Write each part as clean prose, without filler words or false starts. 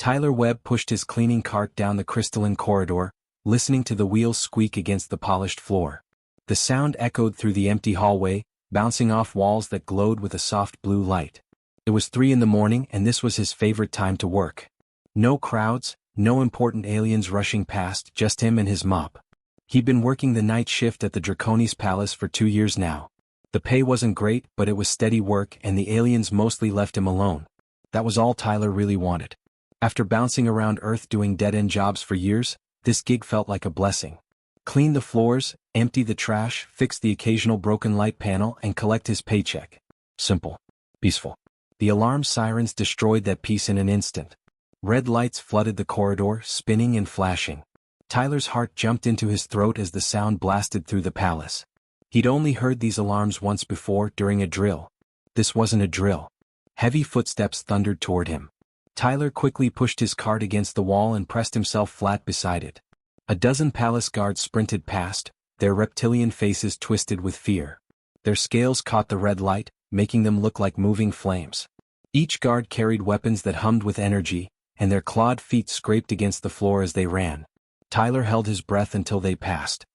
Tyler Webb pushed his cleaning cart down the crystalline corridor, listening to the wheels squeak against the polished floor. The sound echoed through the empty hallway, bouncing off walls that glowed with a soft blue light. It was 3 in the morning and this was his favorite time to work. No crowds, no important aliens rushing past, just him and his mop. He'd been working the night shift at the Draconis Palace for 2 years now. The pay wasn't great, but it was steady work and the aliens mostly left him alone. That was all Tyler really wanted. After bouncing around Earth doing dead-end jobs for years, this gig felt like a blessing. Clean the floors, empty the trash, fix the occasional broken light panel, and collect his paycheck. Simple. Peaceful. The alarm sirens destroyed that peace in an instant. Red lights flooded the corridor, spinning and flashing. Tyler's heart jumped into his throat as the sound blasted through the palace. He'd only heard these alarms once before, during a drill. This wasn't a drill. Heavy footsteps thundered toward him. Tyler quickly pushed his cart against the wall and pressed himself flat beside it. A dozen palace guards sprinted past, their reptilian faces twisted with fear. Their scales caught the red light, making them look like moving flames. Each guard carried weapons that hummed with energy, and their clawed feet scraped against the floor as they ran. Tyler held his breath until they passed.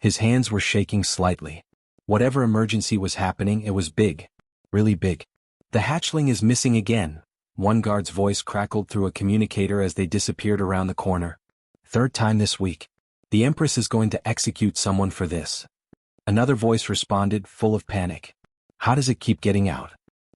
His hands were shaking slightly. Whatever emergency was happening, it was big. Really big. "The hatchling is missing again," one guard's voice crackled through a communicator as they disappeared around the corner. "Third time this week. The Empress is going to execute someone for this." Another voice responded, full of panic. "How does it keep getting out?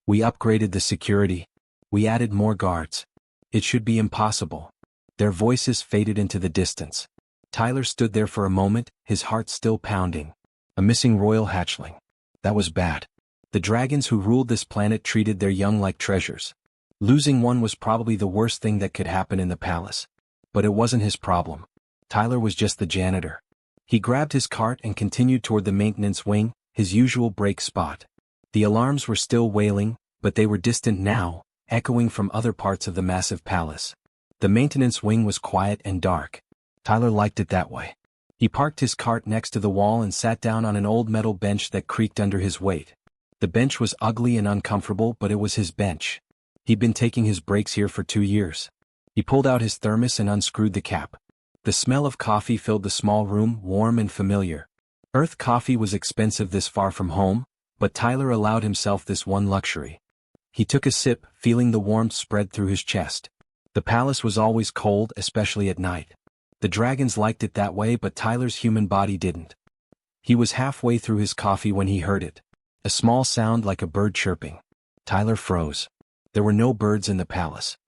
We upgraded the security. We added more guards. It should be impossible." Their voices faded into the distance. Tyler stood there for a moment, his heart still pounding. A missing royal hatchling. That was bad. The dragons who ruled this planet treated their young like treasures. Losing one was probably the worst thing that could happen in the palace. But it wasn't his problem. Tyler was just the janitor. He grabbed his cart and continued toward the maintenance wing, his usual break spot. The alarms were still wailing, but they were distant now, echoing from other parts of the massive palace. The maintenance wing was quiet and dark. Tyler liked it that way. He parked his cart next to the wall and sat down on an old metal bench that creaked under his weight. The bench was ugly and uncomfortable, but it was his bench. He'd been taking his breaks here for 2 years. He pulled out his thermos and unscrewed the cap. The smell of coffee filled the small room, warm and familiar. Earth coffee was expensive this far from home, but Tyler allowed himself this one luxury. He took a sip, feeling the warmth spread through his chest. The palace was always cold, especially at night. The dragons liked it that way, but Tyler's human body didn't. He was halfway through his coffee when he heard it. A small sound like a bird chirping. Tyler froze. There were no birds in the palace.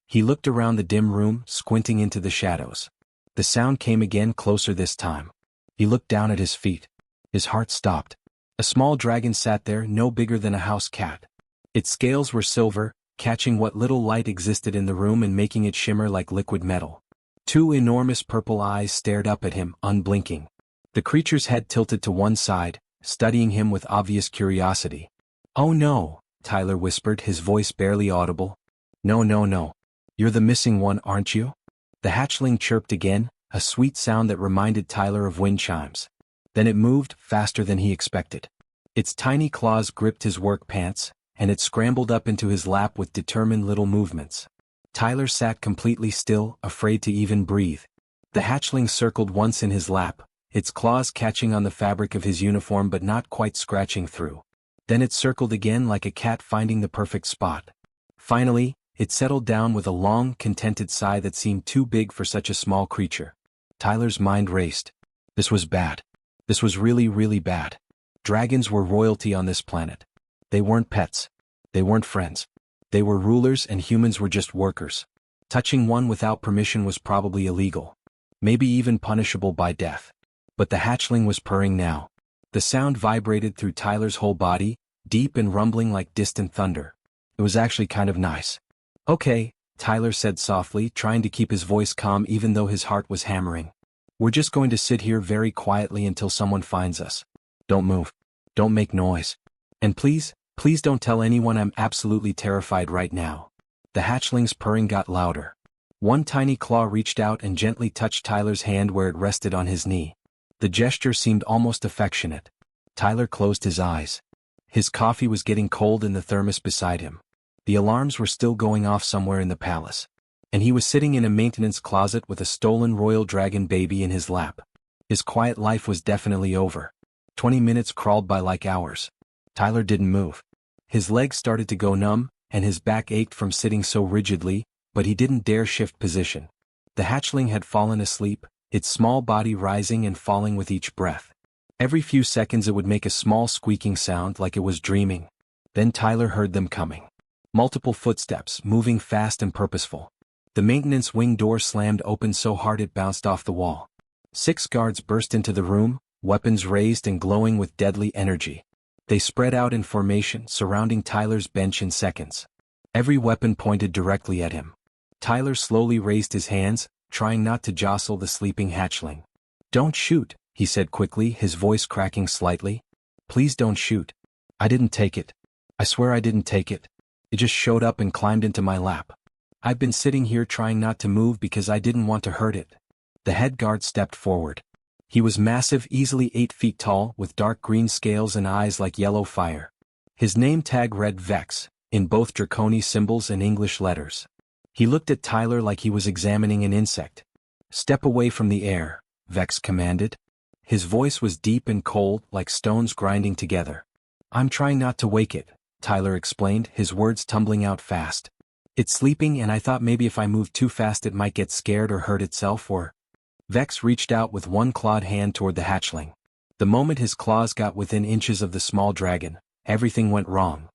He looked around the dim room, squinting into the shadows. The sound came again, closer this time. He looked down at his feet. His heart stopped. A small dragon sat there, no bigger than a house cat. Its scales were silver, catching what little light existed in the room and making it shimmer like liquid metal. 2 enormous purple eyes stared up at him, unblinking. The creature's head tilted to one side, studying him with obvious curiosity. "Oh no," Tyler whispered, his voice barely audible. No. You're the missing one, aren't you?" The hatchling chirped again, a sweet sound that reminded Tyler of wind chimes. Then it moved, faster than he expected. Its tiny claws gripped his work pants, and it scrambled up into his lap with determined little movements. Tyler sat completely still, afraid to even breathe. The hatchling circled once in his lap, its claws catching on the fabric of his uniform but not quite scratching through. Then it circled again like a cat finding the perfect spot. Finally, it settled down with a long, contented sigh that seemed too big for such a small creature. Tyler's mind raced. This was bad. This was really, really bad. Dragons were royalty on this planet. They weren't pets. They weren't friends. They were rulers and humans were just workers. Touching one without permission was probably illegal. Maybe even punishable by death. But the hatchling was purring now. The sound vibrated through Tyler's whole body, deep and rumbling like distant thunder. It was actually kind of nice. "Okay," Tyler said softly, trying to keep his voice calm even though his heart was hammering. "We're just going to sit here very quietly until someone finds us. Don't move. Don't make noise. And please don't tell anyone. I'm absolutely terrified right now." The hatchling's purring got louder. One tiny claw reached out and gently touched Tyler's hand where it rested on his knee. The gesture seemed almost affectionate. Tyler closed his eyes. His coffee was getting cold in the thermos beside him. The alarms were still going off somewhere in the palace. and he was sitting in a maintenance closet with a stolen royal dragon baby in his lap. His quiet life was definitely over. 20 minutes crawled by like hours. Tyler didn't move. His legs started to go numb, and his back ached from sitting so rigidly, but he didn't dare shift position. The hatchling had fallen asleep, its small body rising and falling with each breath. Every few seconds it would make a small squeaking sound like it was dreaming. Then Tyler heard them coming. Multiple footsteps, moving fast and purposeful. The maintenance wing door slammed open so hard it bounced off the wall. 6 guards burst into the room, weapons raised and glowing with deadly energy. They spread out in formation, surrounding Tyler's bench in seconds. Every weapon pointed directly at him. Tyler slowly raised his hands, trying not to jostle the sleeping hatchling. "Don't shoot," he said quickly, his voice cracking slightly. "Please don't shoot. I didn't take it. I swear I didn't take it. It just showed up and climbed into my lap. I've been sitting here trying not to move because I didn't want to hurt it." The head guard stepped forward. He was massive, easily 8 feet tall, with dark green scales and eyes like yellow fire. His name tag read Vex, in both Draconi symbols and English letters. He looked at Tyler like he was examining an insect. "Step away from the air," Vex commanded. His voice was deep and cold, like stones grinding together. "I'm trying not to wake it," Tyler explained, his words tumbling out fast. "It's sleeping and I thought maybe if I moved too fast it might get scared or hurt itself or—" Vex reached out with one clawed hand toward the hatchling. The moment his claws got within inches of the small dragon, everything went wrong.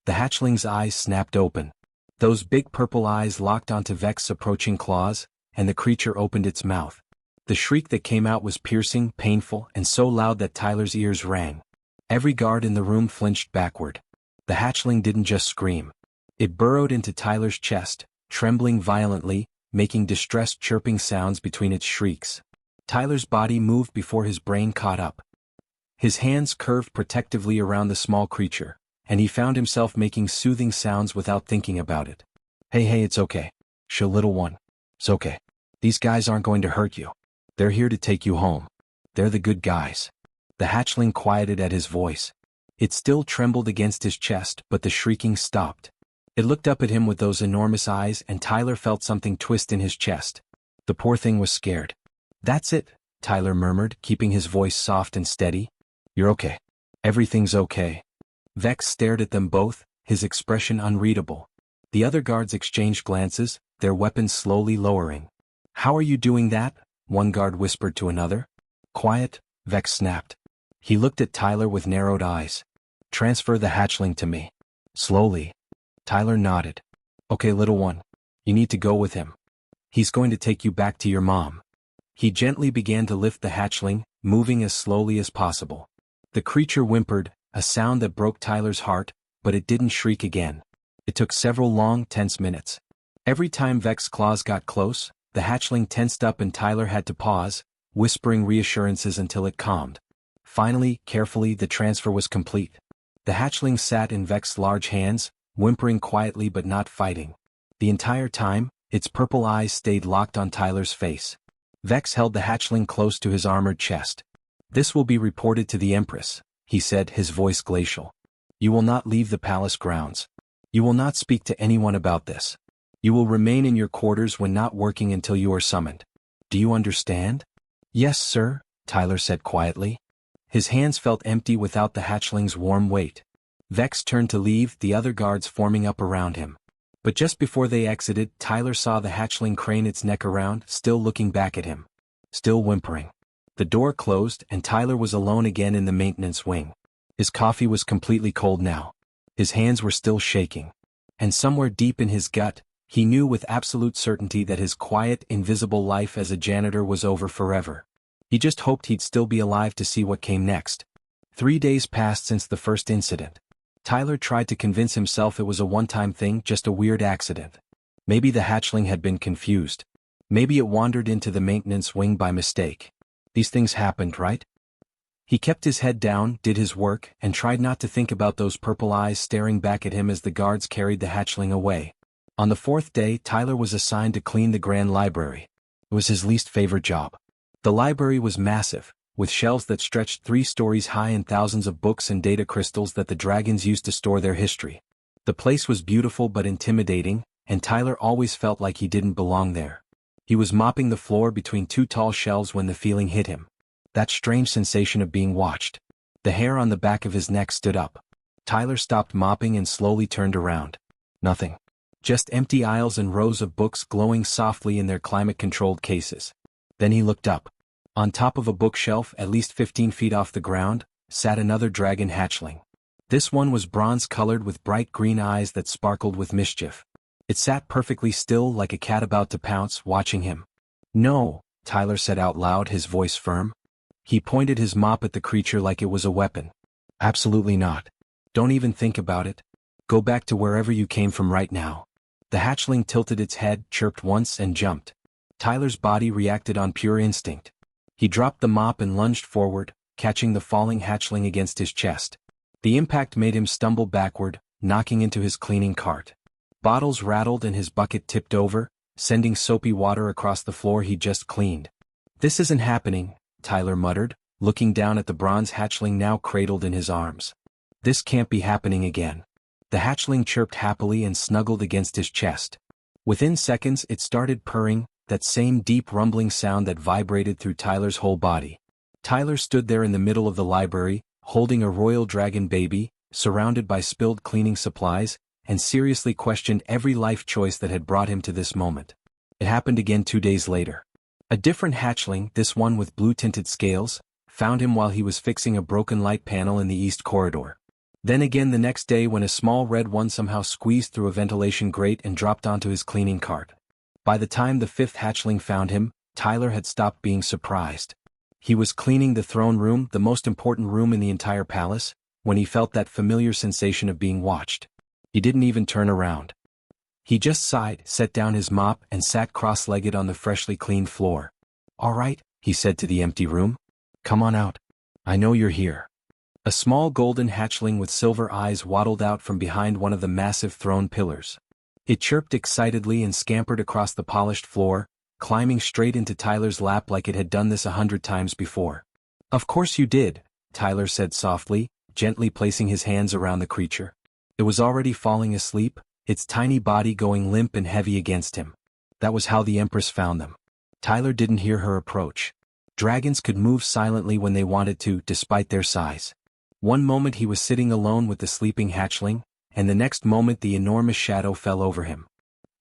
The hatchling's eyes snapped open. Those big purple eyes locked onto Vex's approaching claws, and the creature opened its mouth. The shriek that came out was piercing, painful, and so loud that Tyler's ears rang. Every guard in the room flinched backward. The hatchling didn't just scream. It burrowed into Tyler's chest, trembling violently, making distressed chirping sounds between its shrieks. Tyler's body moved before his brain caught up. His hands curved protectively around the small creature, and he found himself making soothing sounds without thinking about it. Hey, it's okay. Shh, little one. It's okay. These guys aren't going to hurt you. They're here to take you home. They're the good guys." The hatchling quieted at his voice. It still trembled against his chest, but the shrieking stopped. It looked up at him with those enormous eyes, and Tyler felt something twist in his chest. The poor thing was scared. "That's it," Tyler murmured, keeping his voice soft and steady. "You're okay. Everything's okay." Vex stared at them both, his expression unreadable. The other guards exchanged glances, their weapons slowly lowering. "How are you doing that?" one guard whispered to another. "Quiet," Vex snapped. He looked at Tyler with narrowed eyes. "Transfer the hatchling to me." Slowly. Tyler nodded. "Okay, little one. You need to go with him. He's going to take you back to your mom." He gently began to lift the hatchling, moving as slowly as possible. The creature whimpered, a sound that broke Tyler's heart, but it didn't shriek again. It took several long, tense minutes. Every time Vex's claws got close, the hatchling tensed up and Tyler had to pause, whispering reassurances until it calmed. Finally, carefully, the transfer was complete. The hatchling sat in Vex's large hands, whimpering quietly but not fighting. The entire time, its purple eyes stayed locked on Tyler's face. Vex held the hatchling close to his armored chest. "This will be reported to the Empress," he said, his voice glacial. "You will not leave the palace grounds. You will not speak to anyone about this. You will remain in your quarters when not working until you are summoned. Do you understand?" "Yes, sir," Tyler said quietly. His hands felt empty without the hatchling's warm weight. Vex turned to leave, the other guards forming up around him. But just before they exited, Tyler saw the hatchling crane its neck around, still looking back at him. Still whimpering. The door closed, and Tyler was alone again in the maintenance wing. His coffee was completely cold now. His hands were still shaking. And somewhere deep in his gut, he knew with absolute certainty that his quiet, invisible life as a janitor was over forever. He just hoped he'd still be alive to see what came next. 3 days passed since the first incident. Tyler tried to convince himself it was a one-time thing, just a weird accident. Maybe the hatchling had been confused. Maybe it wandered into the maintenance wing by mistake. These things happened, right? He kept his head down, did his work, and tried not to think about those purple eyes staring back at him as the guards carried the hatchling away. On the 4th day, Tyler was assigned to clean the Grand Library. It was his least favorite job. The library was massive, with shelves that stretched 3 stories high and thousands of books and data crystals that the dragons used to store their history. The place was beautiful but intimidating, and Tyler always felt like he didn't belong there. He was mopping the floor between two tall shelves when the feeling hit him. That strange sensation of being watched. The hair on the back of his neck stood up. Tyler stopped mopping and slowly turned around. Nothing. Just empty aisles and rows of books glowing softly in their climate-controlled cases. Then he looked up. On top of a bookshelf, at least 15 feet off the ground, sat another dragon hatchling. This one was bronze-colored with bright green eyes that sparkled with mischief. It sat perfectly still like a cat about to pounce, watching him. "No," Tyler said out loud, his voice firm. He pointed his mop at the creature like it was a weapon. "Absolutely not. Don't even think about it. Go back to wherever you came from right now." The hatchling tilted its head, chirped once, and jumped. Tyler's body reacted on pure instinct. He dropped the mop and lunged forward, catching the falling hatchling against his chest. The impact made him stumble backward, knocking into his cleaning cart. Bottles rattled and his bucket tipped over, sending soapy water across the floor he'd just cleaned. "This isn't happening," Tyler muttered, looking down at the bronze hatchling now cradled in his arms. "This can't be happening again." The hatchling chirped happily and snuggled against his chest. Within seconds it started purring, that same deep rumbling sound that vibrated through Tyler's whole body. Tyler stood there in the middle of the library, holding a royal dragon baby, surrounded by spilled cleaning supplies, and seriously questioned every life choice that had brought him to this moment. It happened again 2 days later. A different hatchling, this one with blue-tinted scales, found him while he was fixing a broken light panel in the east corridor. Then again the next day when a small red one somehow squeezed through a ventilation grate and dropped onto his cleaning cart. By the time the fifth hatchling found him, Tyler had stopped being surprised. He was cleaning the throne room, the most important room in the entire palace, when he felt that familiar sensation of being watched. He didn't even turn around. He just sighed, set down his mop, and sat cross-legged on the freshly cleaned floor. "All right," he said to the empty room. "Come on out. I know you're here." A small golden hatchling with silver eyes waddled out from behind one of the massive throne pillars. It chirped excitedly and scampered across the polished floor, climbing straight into Tyler's lap like it had done this 100 times before. "Of course you did," Tyler said softly, gently placing his hands around the creature. It was already falling asleep, its tiny body going limp and heavy against him. That was how the Empress found them. Tyler didn't hear her approach. Dragons could move silently when they wanted to, despite their size. One moment he was sitting alone with the sleeping hatchling, and the next moment the enormous shadow fell over him.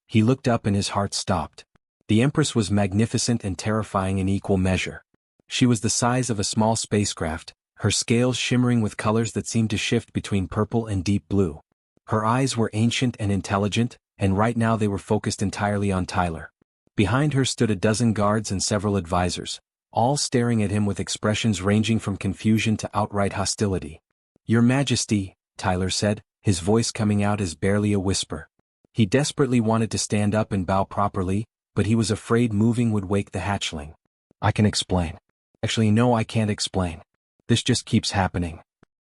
He looked up and his heart stopped. The Empress was magnificent and terrifying in equal measure. She was the size of a small spacecraft, her scales shimmering with colors that seemed to shift between purple and deep blue. Her eyes were ancient and intelligent, and right now they were focused entirely on Tyler. Behind her stood a dozen guards and several advisors, all staring at him with expressions ranging from confusion to outright hostility. "Your Majesty," Tyler said, his voice coming out as barely a whisper. He desperately wanted to stand up and bow properly, but he was afraid moving would wake the hatchling. "I can explain." "Actually, no, I can't explain. This just keeps happening."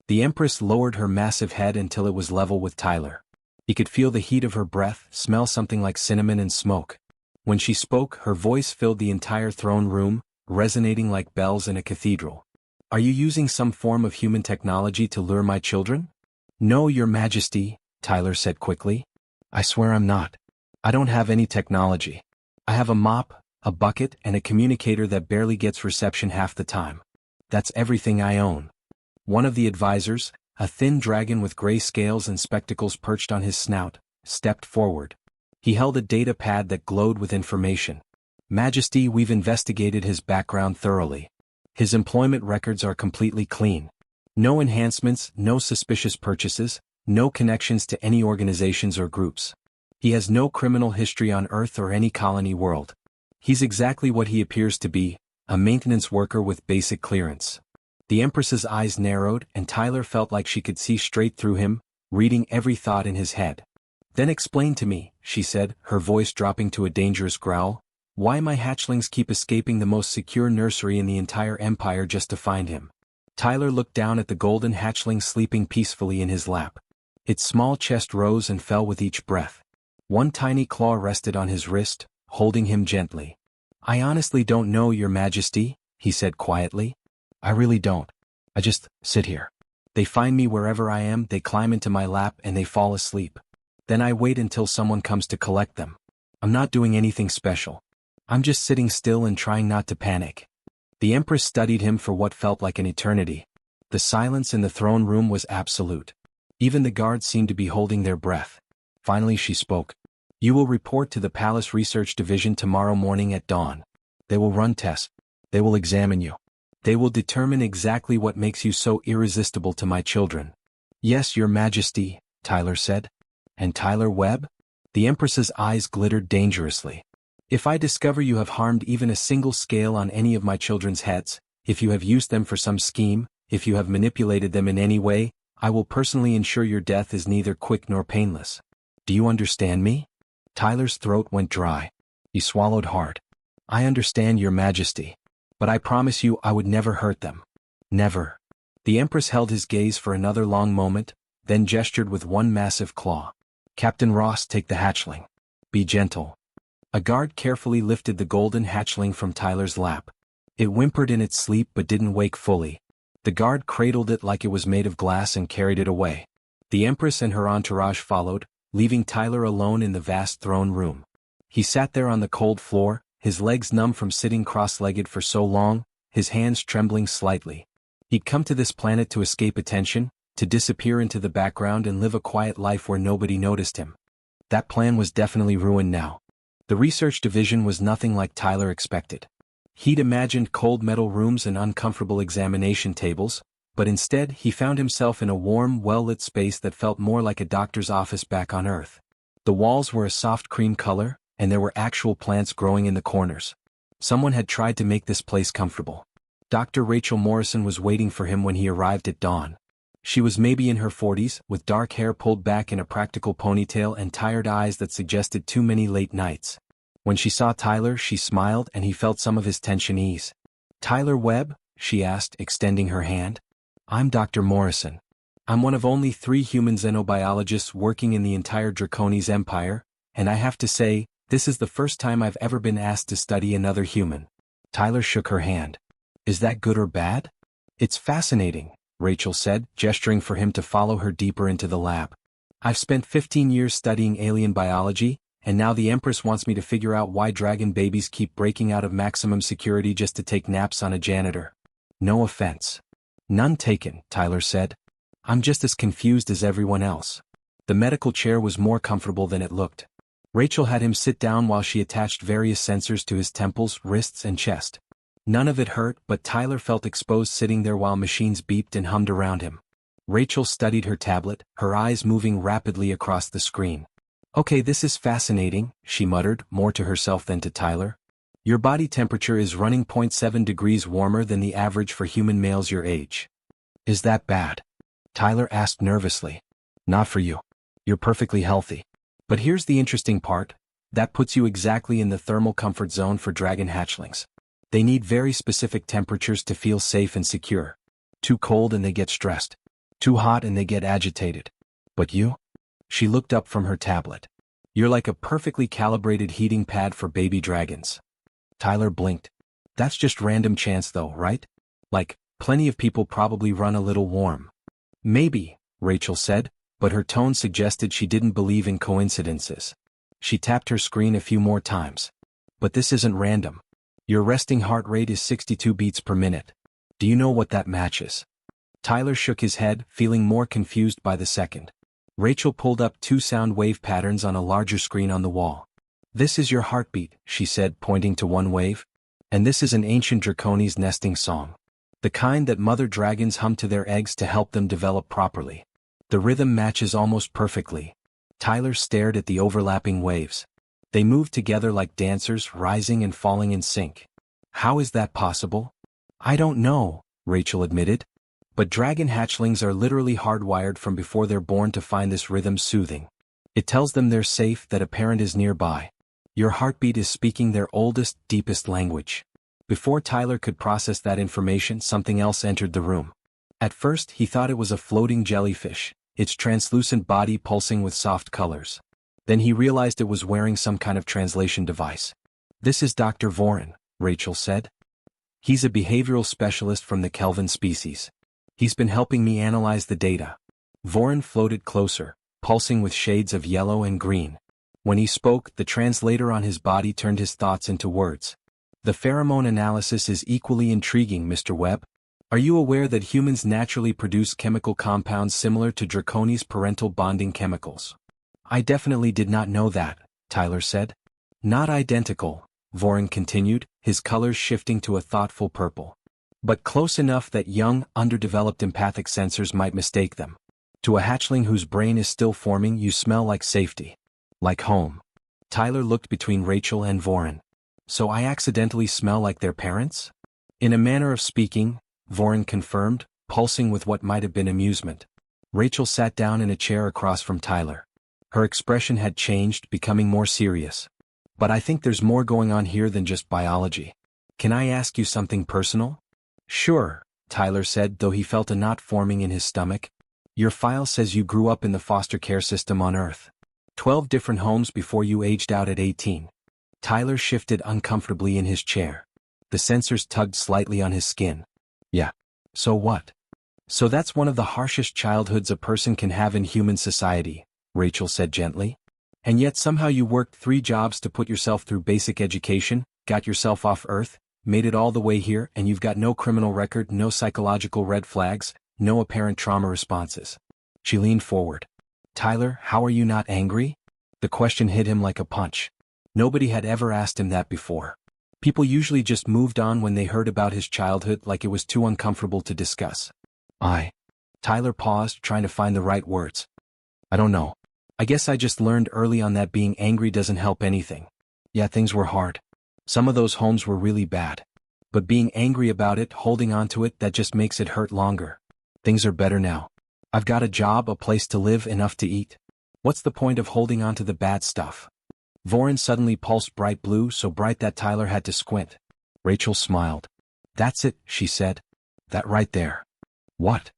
The Empress lowered her massive head until it was level with Tyler. He could feel the heat of her breath, smell something like cinnamon and smoke. When she spoke, her voice filled the entire throne room, resonating like bells in a cathedral. "Are you using some form of human technology to lure my children?" "No, Your Majesty," Tyler said quickly. "I swear I'm not. I don't have any technology. I have a mop, a bucket, and a communicator that barely gets reception half the time. That's everything I own." One of the advisors, a thin dragon with gray scales and spectacles perched on his snout, stepped forward. He held a data pad that glowed with information. "Majesty, we've investigated his background thoroughly. His employment records are completely clean. No enhancements, no suspicious purchases, no connections to any organizations or groups. He has no criminal history on Earth or any colony world. He's exactly what he appears to be, a maintenance worker with basic clearance." The Empress's eyes narrowed, and Tyler felt like she could see straight through him, reading every thought in his head. "Then explain to me," she said, her voice dropping to a dangerous growl, "why my hatchlings keep escaping the most secure nursery in the entire empire just to find him." Tyler looked down at the golden hatchling sleeping peacefully in his lap. Its small chest rose and fell with each breath. One tiny claw rested on his wrist, holding him gently. "I honestly don't know, Your Majesty," he said quietly. "I really don't. I just sit here. They find me wherever I am, they climb into my lap and they fall asleep. Then I wait until someone comes to collect them. I'm not doing anything special. I'm just sitting still and trying not to panic. The Empress studied him for what felt like an eternity. The silence in the throne room was absolute. Even the guards seemed to be holding their breath. Finally she spoke. You will report to the Palace Research Division tomorrow morning at dawn. They will run tests. They will examine you. They will determine exactly what makes you so irresistible to my children. Yes, Your Majesty, Tyler said. And Tyler Webb? The Empress's eyes glittered dangerously. If I discover you have harmed even a single scale on any of my children's heads, if you have used them for some scheme, if you have manipulated them in any way, I will personally ensure your death is neither quick nor painless. Do you understand me? Tyler's throat went dry. He swallowed hard. I understand, Your Majesty. But I promise you I would never hurt them. Never. The Empress held his gaze for another long moment, then gestured with one massive claw. Captain Ross, take the hatchling. Be gentle. A guard carefully lifted the golden hatchling from Tyler's lap. It whimpered in its sleep but didn't wake fully. The guard cradled it like it was made of glass and carried it away. The Empress and her entourage followed, leaving Tyler alone in the vast throne room. He sat there on the cold floor, his legs numb from sitting cross-legged for so long, his hands trembling slightly. He'd come to this planet to escape attention, to disappear into the background and live a quiet life where nobody noticed him. That plan was definitely ruined now. The research division was nothing like Tyler expected. He'd imagined cold metal rooms and uncomfortable examination tables, but instead he found himself in a warm, well-lit space that felt more like a doctor's office back on Earth. The walls were a soft cream color, and there were actual plants growing in the corners. Someone had tried to make this place comfortable. Dr. Rachel Morrison was waiting for him when he arrived at dawn. She was maybe in her 40s, with dark hair pulled back in a practical ponytail and tired eyes that suggested too many late nights. When she saw Tyler, she smiled and he felt some of his tension ease. Tyler Webb? She asked, extending her hand. I'm Dr. Morrison. I'm one of only 3 human xenobiologists working in the entire Draconis Empire, and I have to say, this is the first time I've ever been asked to study another human. Tyler shook her hand. Is that good or bad? It's fascinating, Rachel said, gesturing for him to follow her deeper into the lab. I've spent 15 years studying alien biology, and now the Empress wants me to figure out why dragon babies keep breaking out of maximum security just to take naps on a janitor. No offense. None taken, Tyler said. I'm just as confused as everyone else. The medical chair was more comfortable than it looked. Rachel had him sit down while she attached various sensors to his temples, wrists, and chest. None of it hurt, but Tyler felt exposed sitting there while machines beeped and hummed around him. Rachel studied her tablet, her eyes moving rapidly across the screen. Okay, this is fascinating, she muttered, more to herself than to Tyler. Your body temperature is running 0.7 degrees warmer than the average for human males your age. Is that bad? Tyler asked nervously. Not for you. You're perfectly healthy. But here's the interesting part. That puts you exactly in the thermal comfort zone for dragon hatchlings. They need very specific temperatures to feel safe and secure. Too cold and they get stressed. Too hot and they get agitated. But you? She looked up from her tablet. You're like a perfectly calibrated heating pad for baby dragons. Tyler blinked. That's just random chance though, right? Like, plenty of people probably run a little warm. Maybe, Rachel said, but her tone suggested she didn't believe in coincidences. She tapped her screen a few more times. But this isn't random. Your resting heart rate is 62 beats per minute. Do you know what that matches? Tyler shook his head, feeling more confused by the second. Rachel pulled up 2 sound wave patterns on a larger screen on the wall. This is your heartbeat, she said, pointing to one wave. And this is an ancient Draconis nesting song. The kind that mother dragons hum to their eggs to help them develop properly. The rhythm matches almost perfectly. Tyler stared at the overlapping waves. They moved together like dancers, rising and falling in sync. How is that possible? I don't know, Rachel admitted. But dragon hatchlings are literally hardwired from before they're born to find this rhythm soothing. It tells them they're safe, that a parent is nearby. Your heartbeat is speaking their oldest, deepest language. Before Tyler could process that information, something else entered the room. At first, he thought it was a floating jellyfish, its translucent body pulsing with soft colors. Then he realized it was wearing some kind of translation device. This is Dr. Voren, Rachel said. He's a behavioral specialist from the Kelvin species. He's been helping me analyze the data. Voren floated closer, pulsing with shades of yellow and green. When he spoke, the translator on his body turned his thoughts into words. The pheromone analysis is equally intriguing, Mr. Webb. Are you aware that humans naturally produce chemical compounds similar to Draconi's parental bonding chemicals? I definitely did not know that, Tyler said. Not identical, Voren continued, his colors shifting to a thoughtful purple. But close enough that young, underdeveloped empathic sensors might mistake them. To a hatchling whose brain is still forming, you smell like safety. Like home. Tyler looked between Rachel and Voren. So I accidentally smell like their parents? In a manner of speaking, Voren confirmed, pulsing with what might have been amusement. Rachel sat down in a chair across from Tyler. Her expression had changed, becoming more serious. But I think there's more going on here than just biology. Can I ask you something personal? Sure, Tyler said, though he felt a knot forming in his stomach. Your file says you grew up in the foster care system on Earth. 12 different homes before you aged out at 18. Tyler shifted uncomfortably in his chair. The sensors tugged slightly on his skin. Yeah. So what? So that's one of the harshest childhoods a person can have in human society, Rachel said gently. And yet somehow you worked 3 jobs to put yourself through basic education, got yourself off Earth, made it all the way here, and you've got no criminal record, no psychological red flags, no apparent trauma responses. She leaned forward. Tyler, how are you not angry? The question hit him like a punch. Nobody had ever asked him that before. People usually just moved on when they heard about his childhood, like it was too uncomfortable to discuss. Tyler paused, trying to find the right words. I don't know. I guess I just learned early on that being angry doesn't help anything. Yeah, things were hard. Some of those homes were really bad. But being angry about it, holding on to it, that just makes it hurt longer. Things are better now. I've got a job, a place to live, enough to eat. What's the point of holding on to the bad stuff? Voren suddenly pulsed bright blue, so bright that Tyler had to squint. Rachel smiled. That's it, she said. That right there. What?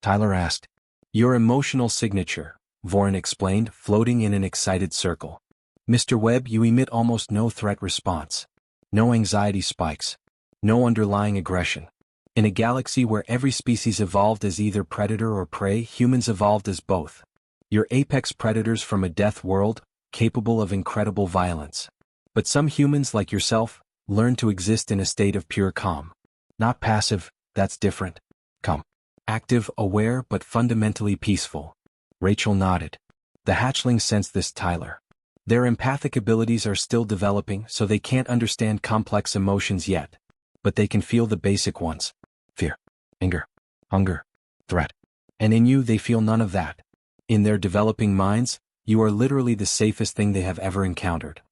Tyler asked. Your emotional signature, Voren explained, floating in an excited circle. Mr. Webb, you emit almost no threat response. No anxiety spikes. No underlying aggression. In a galaxy where every species evolved as either predator or prey, humans evolved as both. You're apex predators from a death world, capable of incredible violence. But some humans, like yourself, learn to exist in a state of pure calm. Not passive, that's different. Calm. Active, aware, but fundamentally peaceful. Rachel nodded. The hatchlings sensed this, Tyler. Their empathic abilities are still developing, so they can't understand complex emotions yet. But they can feel the basic ones. Fear, anger, hunger, threat. And in you, they feel none of that. In their developing minds, you are literally the safest thing they have ever encountered.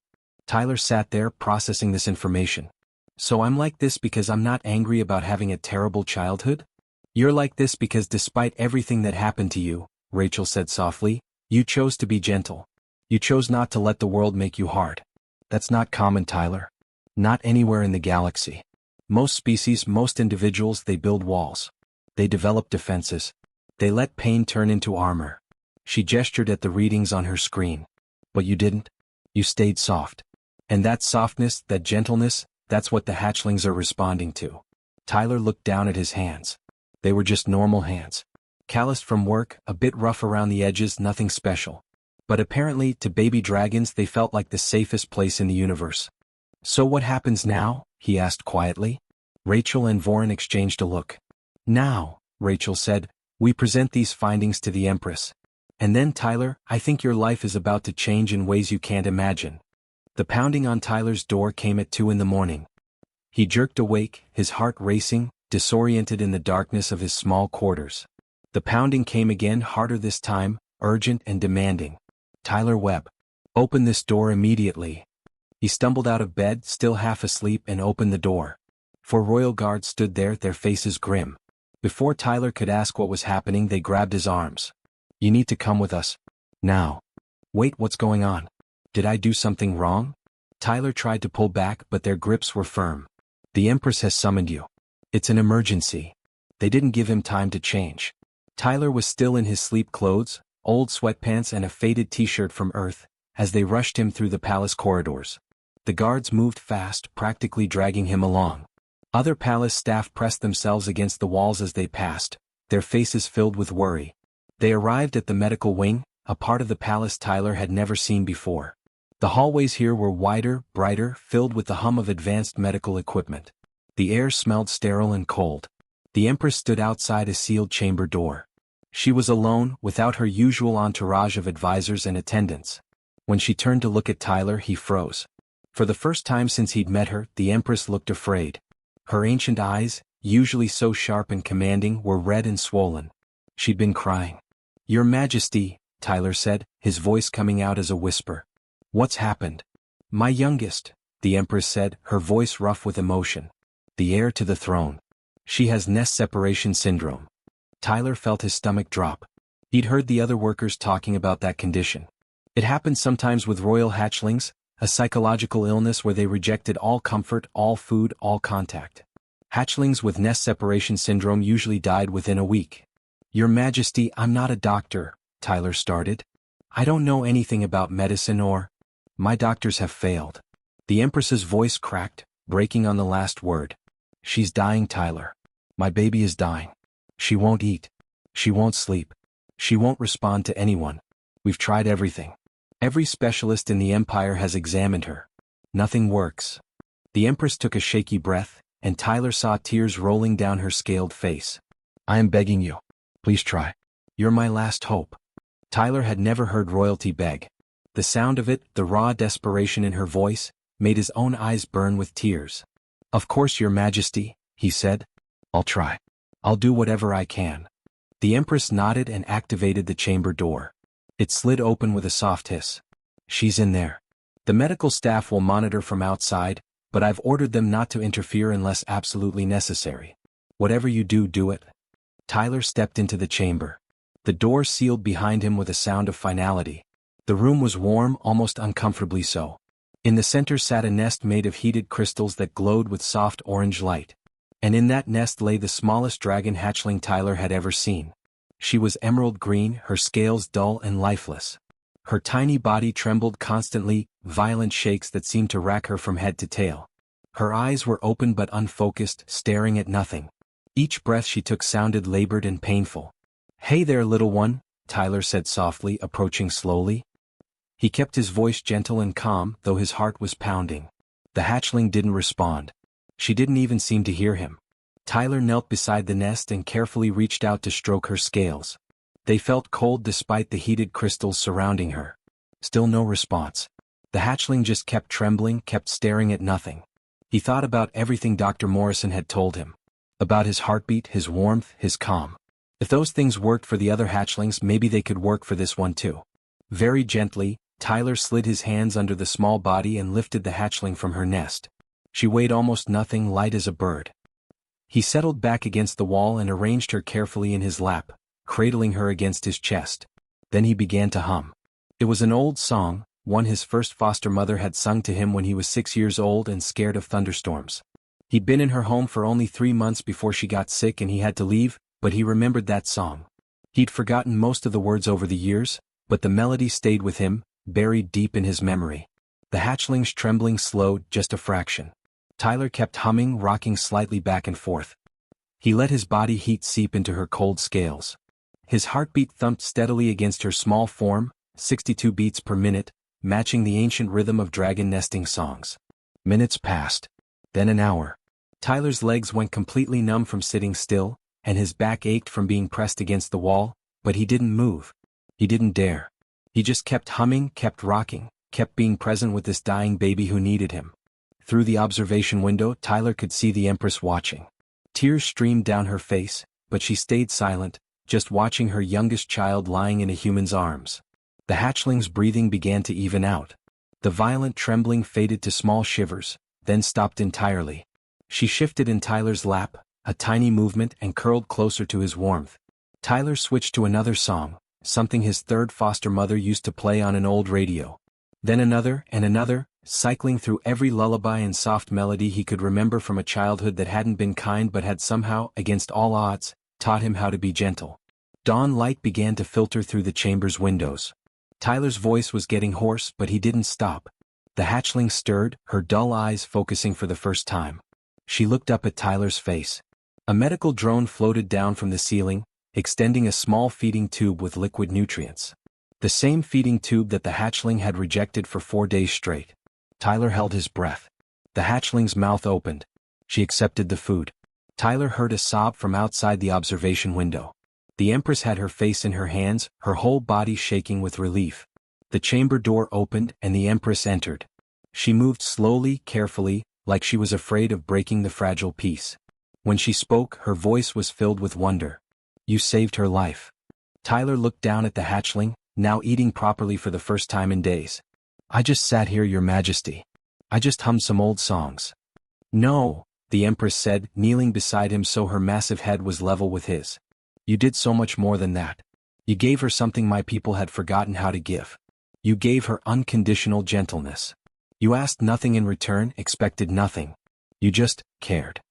Tyler sat there processing this information. So I'm like this because I'm not angry about having a terrible childhood? You're like this because despite everything that happened to you, Rachel said softly, you chose to be gentle. You chose not to let the world make you hard. That's not common, Tyler. Not anywhere in the galaxy. Most species, most individuals, they build walls. They develop defenses. They let pain turn into armor. She gestured at the readings on her screen. But you didn't. You stayed soft. And that softness, that gentleness, that's what the hatchlings are responding to. Tyler looked down at his hands. They were just normal hands. Calloused from work, a bit rough around the edges, nothing special. But apparently, to baby dragons, they felt like the safest place in the universe. So what happens now? He asked quietly. Rachel and Voren exchanged a look. Now, Rachel said, we present these findings to the Empress. And then, Tyler, I think your life is about to change in ways you can't imagine. The pounding on Tyler's door came at 2 a.m. He jerked awake, his heart racing, disoriented in the darkness of his small quarters. The pounding came again, harder this time, urgent and demanding. Tyler Webb. Open this door immediately. He stumbled out of bed, still half asleep, and opened the door. 4 royal guards stood there, their faces grim. Before Tyler could ask what was happening, they grabbed his arms. You need to come with us. Now. Wait, what's going on? Did I do something wrong? Tyler tried to pull back, but their grips were firm. The Empress has summoned you. It's an emergency. They didn't give him time to change. Tyler was still in his sleep clothes, old sweatpants and a faded t-shirt from Earth, as they rushed him through the palace corridors. The guards moved fast, practically dragging him along. Other palace staff pressed themselves against the walls as they passed, their faces filled with worry. They arrived at the medical wing, a part of the palace Tyler had never seen before. The hallways here were wider, brighter, filled with the hum of advanced medical equipment. The air smelled sterile and cold. The Empress stood outside a sealed chamber door. She was alone, without her usual entourage of advisors and attendants. When she turned to look at Tyler, he froze. For the first time since he'd met her, the Empress looked afraid. Her ancient eyes, usually so sharp and commanding, were red and swollen. She'd been crying. "Your Majesty," Tyler said, his voice coming out as a whisper. "What's happened?" "My youngest," the Empress said, her voice rough with emotion. "The heir to the throne. She has nest separation syndrome." Tyler felt his stomach drop. He'd heard the other workers talking about that condition. It happened sometimes with royal hatchlings, a psychological illness where they rejected all comfort, all food, all contact. Hatchlings with nest separation syndrome usually died within a week. "Your Majesty, I'm not a doctor," Tyler started. "I don't know anything about medicine or... My doctors have failed." The Empress's voice cracked, breaking on the last word. "She's dying, Tyler. My baby is dying. She won't eat. She won't sleep. She won't respond to anyone. We've tried everything. Every specialist in the Empire has examined her. Nothing works." The Empress took a shaky breath, and Tyler saw tears rolling down her scaled face. "I am begging you. Please try. You're my last hope." Tyler had never heard royalty beg. The sound of it, the raw desperation in her voice, made his own eyes burn with tears. "Of course, Your Majesty," he said. "I'll try. I'll do whatever I can." The Empress nodded and activated the chamber door. It slid open with a soft hiss. "She's in there. The medical staff will monitor from outside, but I've ordered them not to interfere unless absolutely necessary. Whatever you do, do it." Tyler stepped into the chamber. The door sealed behind him with a sound of finality. The room was warm, almost uncomfortably so. In the center sat a nest made of heated crystals that glowed with soft orange light. And in that nest lay the smallest dragon hatchling Tyler had ever seen. She was emerald green, her scales dull and lifeless. Her tiny body trembled constantly, violent shakes that seemed to rack her from head to tail. Her eyes were open but unfocused, staring at nothing. Each breath she took sounded labored and painful. "Hey there, little one," Tyler said softly, approaching slowly. He kept his voice gentle and calm, though his heart was pounding. The hatchling didn't respond. She didn't even seem to hear him. Tyler knelt beside the nest and carefully reached out to stroke her scales. They felt cold despite the heated crystals surrounding her. Still no response. The hatchling just kept trembling, kept staring at nothing. He thought about everything Dr. Morrison had told him. About his heartbeat, his warmth, his calm. If those things worked for the other hatchlings, maybe they could work for this one too. Very gently, Tyler slid his hands under the small body and lifted the hatchling from her nest. She weighed almost nothing, light as a bird. He settled back against the wall and arranged her carefully in his lap, cradling her against his chest. Then he began to hum. It was an old song, one his first foster mother had sung to him when he was 6 years old and scared of thunderstorms. He'd been in her home for only 3 months before she got sick and he had to leave, but he remembered that song. He'd forgotten most of the words over the years, but the melody stayed with him, buried deep in his memory. The hatchling's trembling slowed just a fraction. Tyler kept humming, rocking slightly back and forth. He let his body heat seep into her cold scales. His heartbeat thumped steadily against her small form, 62 beats per minute, matching the ancient rhythm of dragon nesting songs. Minutes passed. Then an hour. Tyler's legs went completely numb from sitting still, and his back ached from being pressed against the wall, but he didn't move. He didn't dare. He just kept humming, kept rocking, kept being present with this dying baby who needed him. Through the observation window, Tyler could see the Empress watching. Tears streamed down her face, but she stayed silent, just watching her youngest child lying in a human's arms. The hatchling's breathing began to even out. The violent trembling faded to small shivers, then stopped entirely. She shifted in Tyler's lap, a tiny movement, and curled closer to his warmth. Tyler switched to another song, something his third foster mother used to play on an old radio. Then another and another, cycling through every lullaby and soft melody he could remember from a childhood that hadn't been kind but had somehow, against all odds, taught him how to be gentle. Dawn light began to filter through the chamber's windows. Tyler's voice was getting hoarse, but he didn't stop. The hatchling stirred, her dull eyes focusing for the first time. She looked up at Tyler's face. A medical drone floated down from the ceiling, extending a small feeding tube with liquid nutrients. The same feeding tube that the hatchling had rejected for 4 days straight. Tyler held his breath. The hatchling's mouth opened. She accepted the food. Tyler heard a sob from outside the observation window. The Empress had her face in her hands, her whole body shaking with relief. The chamber door opened and the Empress entered. She moved slowly, carefully, like she was afraid of breaking the fragile peace. When she spoke, her voice was filled with wonder. "You saved her life." Tyler looked down at the hatchling, now eating properly for the first time in days. "I just sat here, Your Majesty. I just hummed some old songs." "No," the Empress said, kneeling beside him so her massive head was level with his. "You did so much more than that. You gave her something my people had forgotten how to give. You gave her unconditional gentleness. You asked nothing in return, expected nothing. You just cared."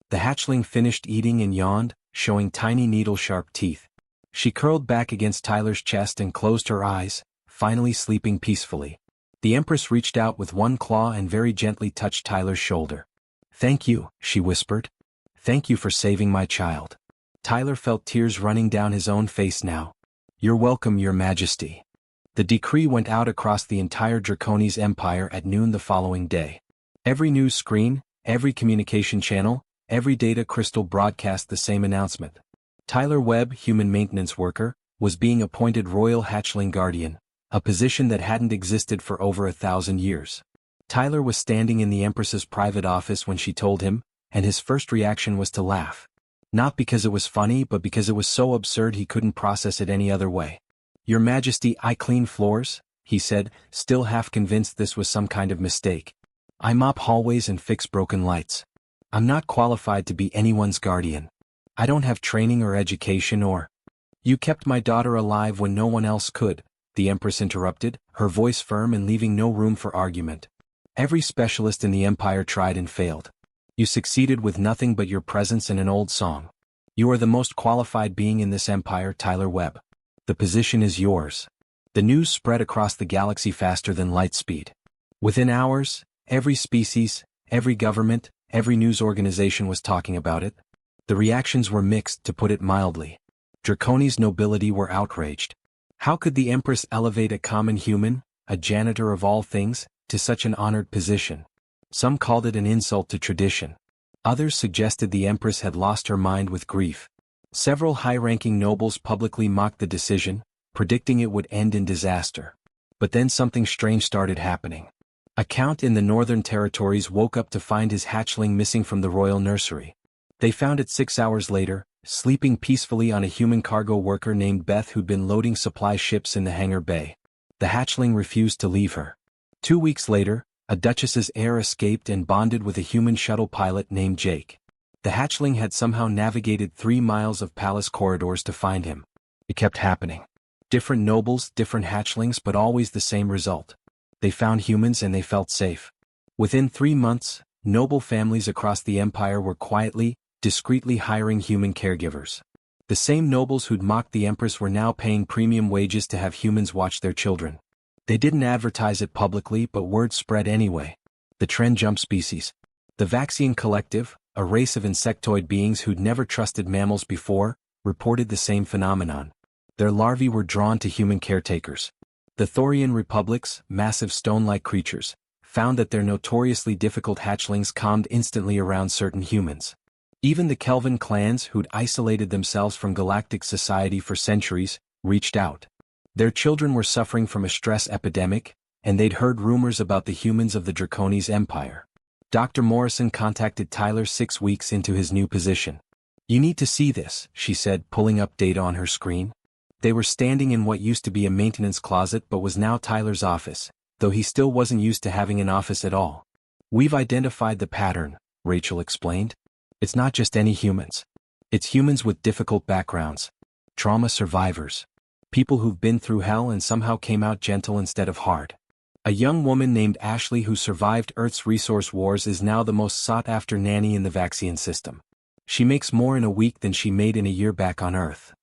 The hatchling finished eating and yawned, showing tiny needle-sharp teeth. She curled back against Tyler's chest and closed her eyes, finally sleeping peacefully. The Empress reached out with one claw and very gently touched Tyler's shoulder. "Thank you," she whispered. "Thank you for saving my child." Tyler felt tears running down his own face now. "You're welcome, Your Majesty." The decree went out across the entire Draconis Empire at noon the following day. Every news screen, every communication channel, every data crystal broadcast the same announcement. Tyler Webb, human maintenance worker, was being appointed Royal Hatchling Guardian, a position that hadn't existed for over 1,000 years. Tyler was standing in the Empress's private office when she told him, and his first reaction was to laugh. Not because it was funny, but because it was so absurd he couldn't process it any other way. "Your Majesty, I clean floors," he said, still half convinced this was some kind of mistake. "I mop hallways and fix broken lights. I'm not qualified to be anyone's guardian. I don't have training or education or—" "You kept my daughter alive when no one else could," the Empress interrupted, her voice firm and leaving no room for argument. "Every specialist in the Empire tried and failed. You succeeded with nothing but your presence and an old song. You are the most qualified being in this empire, Tyler Webb. The position is yours." The news spread across the galaxy faster than light speed. Within hours, every species, every government, every news organization was talking about it. The reactions were mixed, to put it mildly. Draconis nobility were outraged. How could the Empress elevate a common human, a janitor of all things, to such an honored position? Some called it an insult to tradition. Others suggested the Empress had lost her mind with grief. Several high-ranking nobles publicly mocked the decision, predicting it would end in disaster. But then something strange started happening. A count in the Northern Territories woke up to find his hatchling missing from the royal nursery. They found it 6 hours later, sleeping peacefully on a human cargo worker named Beth who'd been loading supply ships in the hangar bay. The hatchling refused to leave her. 2 weeks later, a Duchess's heir escaped and bonded with a human shuttle pilot named Jake. The hatchling had somehow navigated 3 miles of palace corridors to find him. It kept happening. Different nobles, different hatchlings, but always the same result. They found humans and they felt safe. Within 3 months, noble families across the empire were quietly, discreetly hiring human caregivers. The same nobles who'd mocked the Empress were now paying premium wages to have humans watch their children. They didn't advertise it publicly, but word spread anyway. The trend jumped species. The Vaxian Collective, a race of insectoid beings who'd never trusted mammals before, reported the same phenomenon. Their larvae were drawn to human caretakers. The Thorian Republics, massive stone-like creatures, found that their notoriously difficult hatchlings calmed instantly around certain humans. Even the Kelvin clans, who'd isolated themselves from galactic society for centuries, reached out. Their children were suffering from a stress epidemic, and they'd heard rumors about the humans of the Draconis Empire. Dr. Morrison contacted Tyler 6 weeks into his new position. "You need to see this," she said, pulling up data on her screen. They were standing in what used to be a maintenance closet but was now Tyler's office, though he still wasn't used to having an office at all. "We've identified the pattern," Rachel explained. "It's not just any humans. It's humans with difficult backgrounds. Trauma survivors. People who've been through hell and somehow came out gentle instead of hard. A young woman named Ashley who survived Earth's resource wars is now the most sought-after nanny in the Vaxian system. She makes more in a week than she made in a year back on Earth."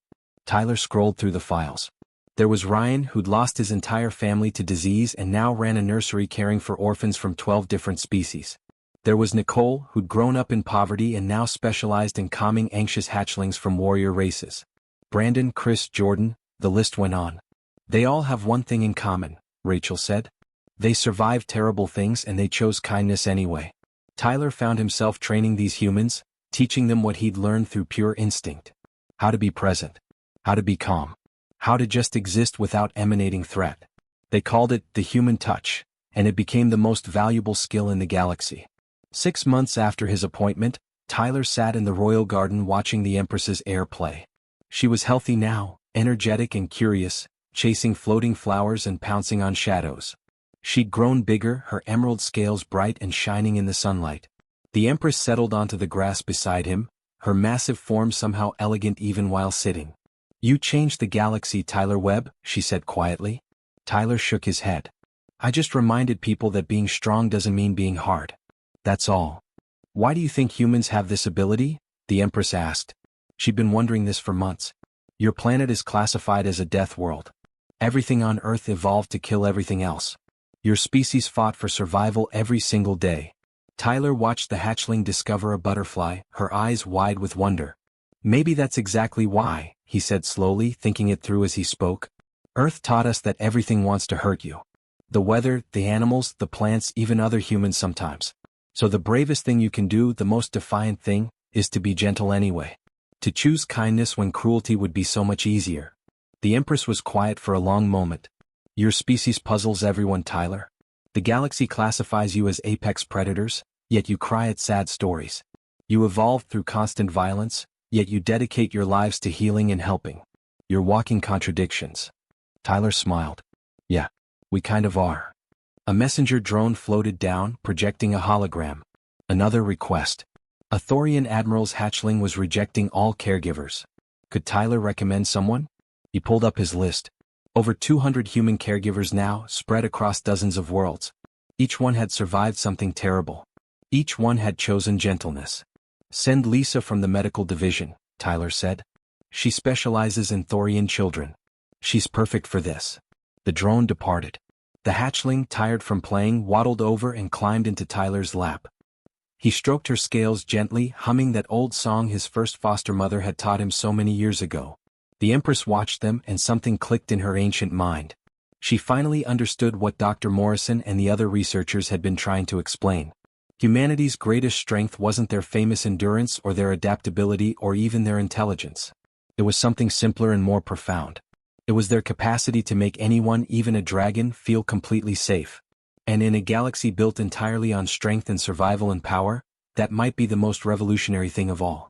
Tyler scrolled through the files. There was Ryan, who'd lost his entire family to disease and now ran a nursery caring for orphans from 12 different species. There was Nicole, who'd grown up in poverty and now specialized in calming anxious hatchlings from warrior races. Brandon, Chris, Jordan, the list went on. They all have one thing in common, Rachel said. They survived terrible things and they chose kindness anyway. Tyler found himself training these humans, teaching them what he'd learned through pure instinct. How to be present. How to be calm. How to just exist without emanating threat. They called it the human touch, and it became the most valuable skill in the galaxy. 6 months after his appointment, Tyler sat in the royal garden watching the Empress's heir play. She was healthy now, energetic and curious, chasing floating flowers and pouncing on shadows. She'd grown bigger, her emerald scales bright and shining in the sunlight. The Empress settled onto the grass beside him, her massive form somehow elegant even while sitting. "You changed the galaxy, Tyler Webb," she said quietly. Tyler shook his head. "I just reminded people that being strong doesn't mean being hard. That's all." "Why do you think humans have this ability?" the Empress asked. She'd been wondering this for months. "Your planet is classified as a death world. Everything on Earth evolved to kill everything else. Your species fought for survival every single day." Tyler watched the hatchling discover a butterfly, her eyes wide with wonder. "Maybe that's exactly why," he said slowly, thinking it through as he spoke. "Earth taught us that everything wants to hurt you. The weather, the animals, the plants, even other humans sometimes. So the bravest thing you can do, the most defiant thing, is to be gentle anyway. To choose kindness when cruelty would be so much easier." The Empress was quiet for a long moment. "Your species puzzles everyone, Tyler. The galaxy classifies you as apex predators, yet you cry at sad stories. You evolved through constant violence, yet you dedicate your lives to healing and helping. You're walking contradictions." Tyler smiled. "Yeah, we kind of are." A messenger drone floated down, projecting a hologram. Another request. A Thorian admiral's hatchling was rejecting all caregivers. Could Tyler recommend someone? He pulled up his list. Over 200 human caregivers now, spread across dozens of worlds. Each one had survived something terrible. Each one had chosen gentleness. "Send Lisa from the medical division," Tyler said. "She specializes in Thorian children. She's perfect for this." The drone departed. The hatchling, tired from playing, waddled over and climbed into Tyler's lap. He stroked her scales gently, humming that old song his first foster mother had taught him so many years ago. The Empress watched them and something clicked in her ancient mind. She finally understood what Dr. Morrison and the other researchers had been trying to explain. Humanity's greatest strength wasn't their famous endurance or their adaptability or even their intelligence. It was something simpler and more profound. It was their capacity to make anyone, even a dragon, feel completely safe. And in a galaxy built entirely on strength and survival and power, that might be the most revolutionary thing of all.